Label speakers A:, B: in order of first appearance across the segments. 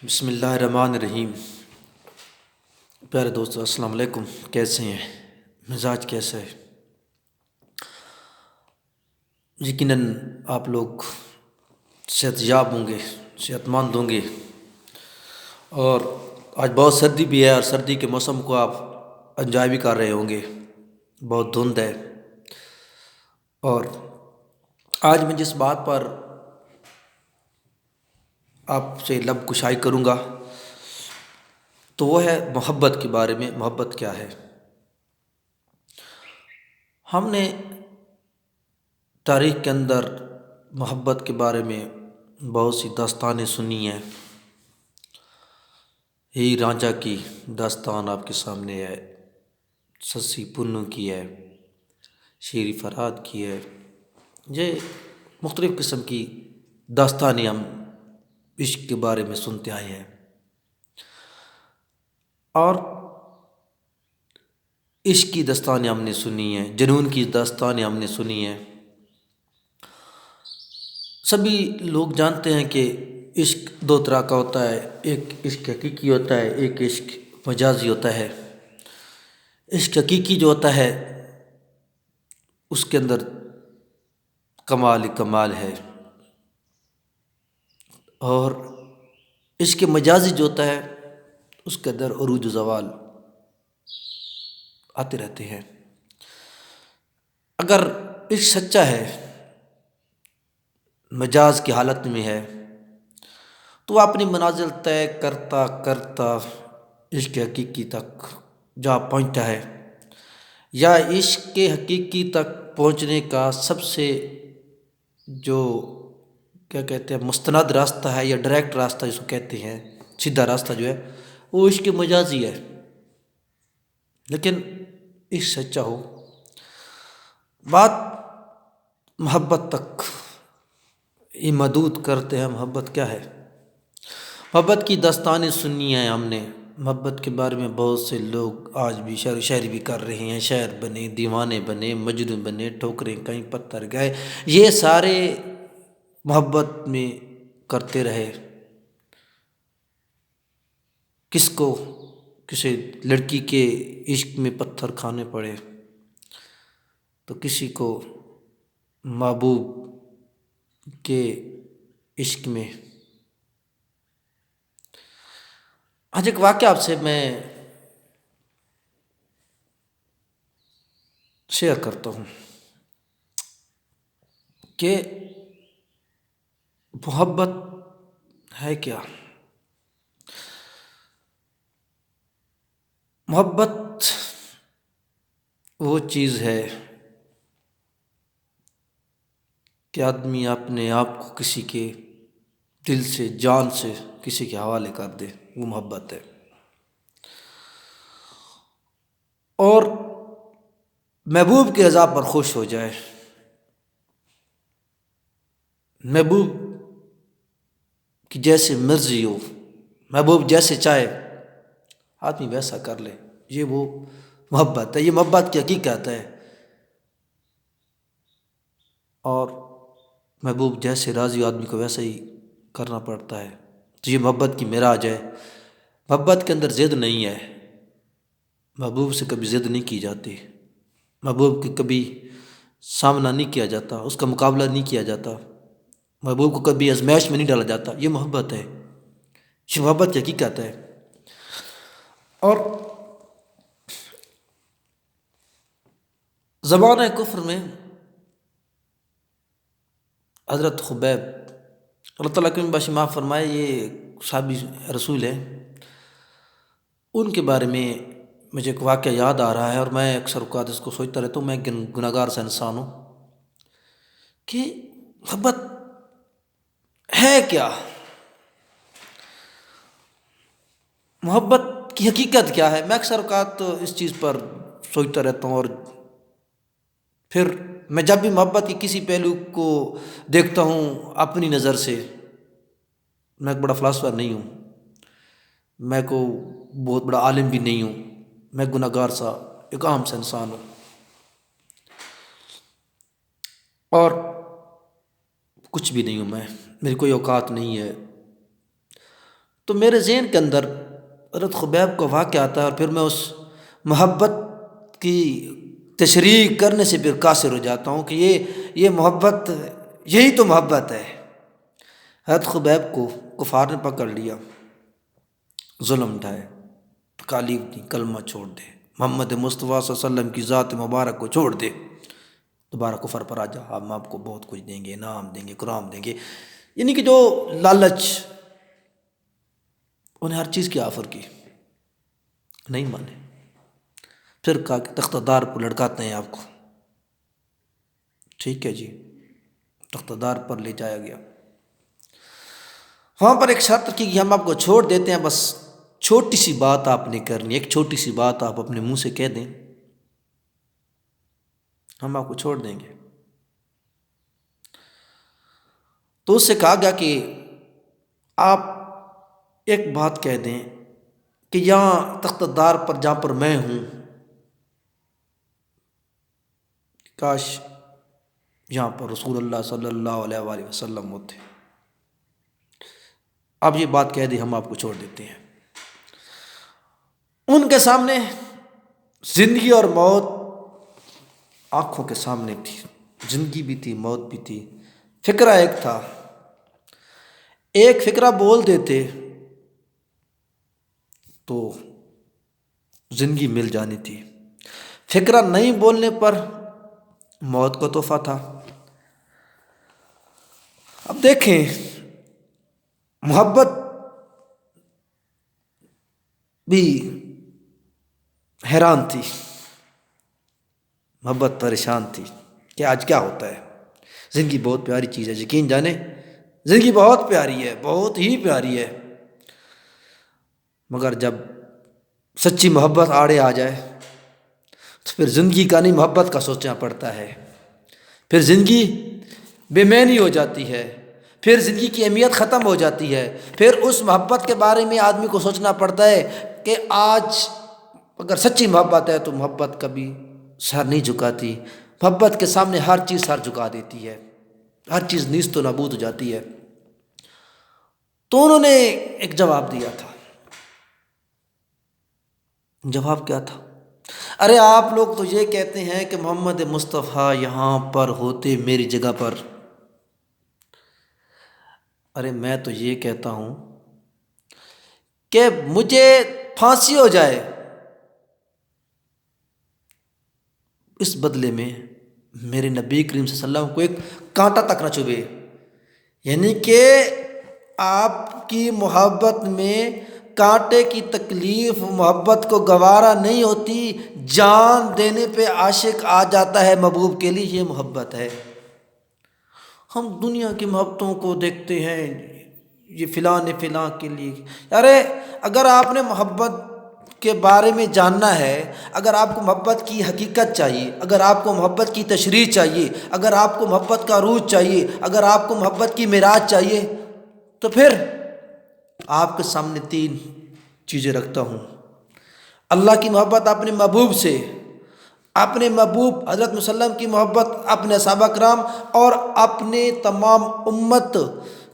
A: بسم اللہ الرحمن الرحیم۔ پیارے دوستو السلام علیکم، کیسے ہیں؟ مزاج کیسا ہے؟ یقیناً آپ لوگ صحت یاب ہوں گے، صحت مند ہوں گے، اور آج بہت سردی بھی ہے اور سردی کے موسم کو آپ انجوائے بھی کر رہے ہوں گے۔ بہت دھند ہے، اور آج میں جس بات پر آپ سے لب کشائی کروں گا تو وہ ہے محبت کے بارے میں۔ محبت کیا ہے؟ ہم نے تاریخ کے اندر محبت کے بارے میں بہت سی داستانیں سنی ہیں۔ ہیر رانجھا کی داستان آپ کے سامنے ہے، سسی پنو کی ہے، شیری فرہاد کی ہے۔ یہ مختلف قسم کی داستانیں ہم عشق کے بارے میں سنتے آئے ہیں، اور عشق کی داستانیں ہم نے سنی ہیں، جنون کی داستانیں ہم نے سنی ہیں۔ سبھی لوگ جانتے ہیں کہ عشق دو طرح کا ہوتا ہے، ایک عشق حقیقی ہوتا ہے، ایک عشق مجازی ہوتا ہے۔ عشق حقیقی جو ہوتا ہے اس کے اندر کمال ہی کمال ہے، اور عشق مجازی جو ہوتا ہے اس کے اندر عروج و زوال آتے رہتے ہیں۔ اگر عشق سچا ہے، مجاز کی حالت میں ہے، تو وہ اپنی منازل طے کرتا کرتا عشق حقیقی تک جا پہنچتا ہے، یا عشق کے حقیقی تک پہنچنے کا سب سے جو کیا کہتے ہیں مستند راستہ ہے، یا ڈائریکٹ راستہ جس کو کہتے ہیں، سیدھا راستہ جو ہے وہ عشق مجازی ہے۔ لیکن عشق سچا ہو، بات محبت تک یہ محدود کرتے ہیں۔ محبت کیا ہے؟ محبت کی داستانیں سنی ہیں ہم نے۔ محبت کے بارے میں بہت سے لوگ آج بھی شعر و شاعری بھی کر رہے ہیں، شاعر بنے، دیوانے بنے، مجنوں بنے، ٹھوکریں کہیں پتھر گئے، یہ سارے محبت میں کرتے رہے۔ کس کو کسی لڑکی کے عشق میں پتھر کھانے پڑے، تو کسی کو محبوب کے عشق میں۔ آج ایک واقعہ آپ سے میں شیئر کرتا ہوں کہ محبت ہے کیا۔ محبت وہ چیز ہے کہ آدمی اپنے آپ کو کسی کے دل سے، جان سے کسی کے حوالے کر دے، وہ محبت ہے۔ اور محبوب کی رضا پر خوش ہو جائے، محبوب کی جیسے مرضی ہو، محبوب جیسے چاہے آدمی ویسا کر لے، یہ وہ محبت ہے۔ یہ محبت کی حقیقت ہے، اور محبوب جیسے راضی ہو آدمی کو ویسا ہی کرنا پڑتا ہے۔ تو یہ محبت کی معراج ہے۔ محبت کے اندر ضد نہیں ہے، محبوب سے کبھی ضد نہیں کی جاتی، محبوب کی کبھی سامنا نہیں کیا جاتا، اس کا مقابلہ نہیں کیا جاتا، محبوب کو کبھی آزمائش میں نہیں ڈالا جاتا۔ یہ محبت ہے، یہ محبت کی حقیقت ہے۔ اور زمانہ کفر میں حضرت خبیب، اللہ تعالیٰ کے باشی معاف فرمائے، یہ صحابی رسول ہے، ان کے بارے میں مجھے ایک واقعہ یاد آ رہا ہے، اور میں اکثر اوقات اس کو سوچتا رہتا ہوں۔ میں گناہ گار سا انسان ہوں کہ محبت ہے کیا، محبت کی حقیقت کیا ہے۔ میں اکثر اوقات اس چیز پر سوچتا رہتا ہوں، اور پھر میں جب بھی محبت کی کسی پہلو کو دیکھتا ہوں اپنی نظر سے، میں ایک بڑا فلاسفر نہیں ہوں، میں کو بہت بڑا عالم بھی نہیں ہوں، میں گناہ گار سا ایک عام سا انسان ہوں، اور کچھ بھی نہیں ہوں، میں میری کوئی اوقات نہیں ہے۔ تو میرے ذہن کے اندر حضرت خبیب کا واقعہ آتا ہے، اور پھر میں اس محبت کی تشریح کرنے سے پھر قاصر ہو جاتا ہوں کہ یہ محبت، یہی تو محبت ہے۔ حضرت خبیب کو کفار نے پکڑ لیا، ظلم ڈھائے، تکالیف دی، کلمہ چھوڑ دے، محمد مصطفیٰ صلی اللہ علیہ وسلم کی ذات مبارک کو چھوڑ دے، دوبارہ کفر پر آ جا، ہم آپ کو بہت کچھ دیں گے، انعام دیں گے، کرام دیں گے۔ یعنی کہ جو لالچ، انہیں ہر چیز کی آفر کی، نہیں مانے، پھر کہا کہ تختہ دار پر لٹکاتے ہیں آپ کو۔ ٹھیک ہے جی، تختہ دار پر لے جایا گیا، وہاں پر ایک شرط کی کہ ہم آپ کو چھوڑ دیتے ہیں، بس چھوٹی سی بات آپ نے کرنی، ایک چھوٹی سی بات آپ اپنے منہ سے کہہ دیں، ہم آپ کو چھوڑ دیں گے۔ تو اس سے کہا گیا کہ آپ ایک بات کہہ دیں کہ یہاں تختہ دار پر جہاں پر میں ہوں، کاش یہاں پر رسول اللہ صلی اللہ علیہ وآلہ وسلم ہوتے۔ آپ یہ بات کہہ دیں، ہم آپ کو چھوڑ دیتے ہیں۔ ان کے سامنے زندگی اور موت آنکھوں کے سامنے تھی، زندگی بھی تھی، موت بھی تھی، فکرہ ایک تھا، ایک فکرہ بول دیتے تو زندگی مل جانی تھی، فکرہ نہیں بولنے پر موت کا تحفہ تھا۔ اب دیکھیں، محبت بھی حیران تھی، محبت پریشان تھی کہ آج کیا ہوتا ہے۔ زندگی بہت پیاری چیز ہے، یقین جانے زندگی بہت پیاری ہے، بہت ہی پیاری ہے، مگر جب سچی محبت آڑے آ جائے تو پھر زندگی کا نہیں، محبت کا سوچنا پڑتا ہے، پھر زندگی بے معنی ہو جاتی ہے، پھر زندگی کی اہمیت ختم ہو جاتی ہے، پھر اس محبت کے بارے میں آدمی کو سوچنا پڑتا ہے کہ آج اگر سچی محبت ہے تو محبت کبھی سر نہیں جھکاتی، محبت کے سامنے ہر چیز سر جھکا دیتی ہے، ہر چیز نیست و نابود ہو جاتی ہے۔ تو انہوں نے ایک جواب دیا تھا۔ جواب کیا تھا؟ ارے آپ لوگ تو یہ کہتے ہیں کہ محمد مصطفیٰ یہاں پر ہوتے میری جگہ پر، ارے میں تو یہ کہتا ہوں کہ مجھے پھانسی ہو جائے، اس بدلے میں میرے نبی کریم صلی اللہ علیہ وسلم کو ایک کانٹا تک نہ چبھے۔ یعنی کہ آپ کی محبت میں کانٹے کی تکلیف محبت کو گوارا نہیں ہوتی، جان دینے پہ عاشق آ جاتا ہے محبوب کے لیے، یہ محبت ہے۔ ہم دنیا کی محبتوں کو دیکھتے ہیں، یہ فلاں نے فلاں کے لیے، ارے اگر آپ نے محبت کے بارے میں جاننا ہے، اگر آپ کو محبت کی حقیقت چاہیے، اگر آپ کو محبت کی تشریح چاہیے، اگر آپ کو محبت کا عروج چاہیے، اگر آپ کو محبت کی معراج چاہیے، تو پھر آپ کے سامنے تین چیزیں رکھتا ہوں۔ اللہ کی محبت اپنے محبوب سے، اپنے محبوب حضرت وسلم کی محبت اپنے صحابہ کرام، اور اپنے تمام امت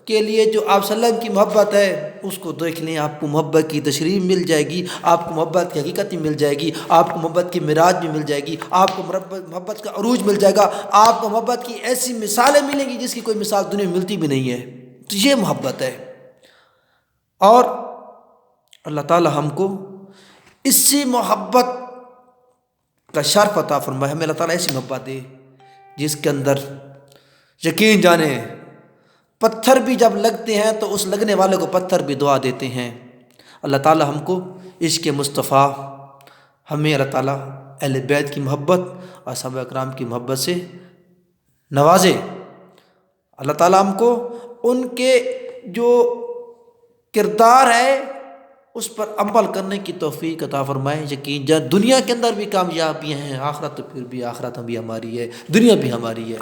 A: کے لیے جو آپ صلی اللہ علیہ وسلم کی محبت ہے، اس کو دیکھ لیں، آپ کو محبت کی تشریح مل جائے گی، آپ کو محبت کی حقیقت بھی مل جائے گی، آپ کو محبت کی معراج بھی مل جائے گی، آپ کو محبت کا عروج مل جائے گا، آپ کو محبت کی ایسی مثالیں ملیں گی جس کی کوئی مثال دنیا میں ملتی بھی نہیں ہے۔ تو یہ محبت ہے، اور اللہ تعالی ہم کو اسی محبت کا شرف عطا فرمائے، ہمیں اللہ تعالیٰ ایسی محبت دے جس کے اندر یقین جانے پتھر بھی جب لگتے ہیں تو اس لگنے والے کو پتھر بھی دعا دیتے ہیں۔ اللہ تعالیٰ ہم کو عشق مصطفیٰ، ہمیں اللہ تعالیٰ اہل بیت کی محبت اور صحابہ اکرام کی محبت سے نوازے۔ اللہ تعالیٰ ہم کو ان کے جو کردار ہے اس پر عمل کرنے کی توفیق عطا فرمائے۔ یقین جان دنیا کے اندر بھی کامیابیاں ہیں، آخرت تو پھر بھی، آخرت بھی ہماری ہے، دنیا بھی ہماری ہے۔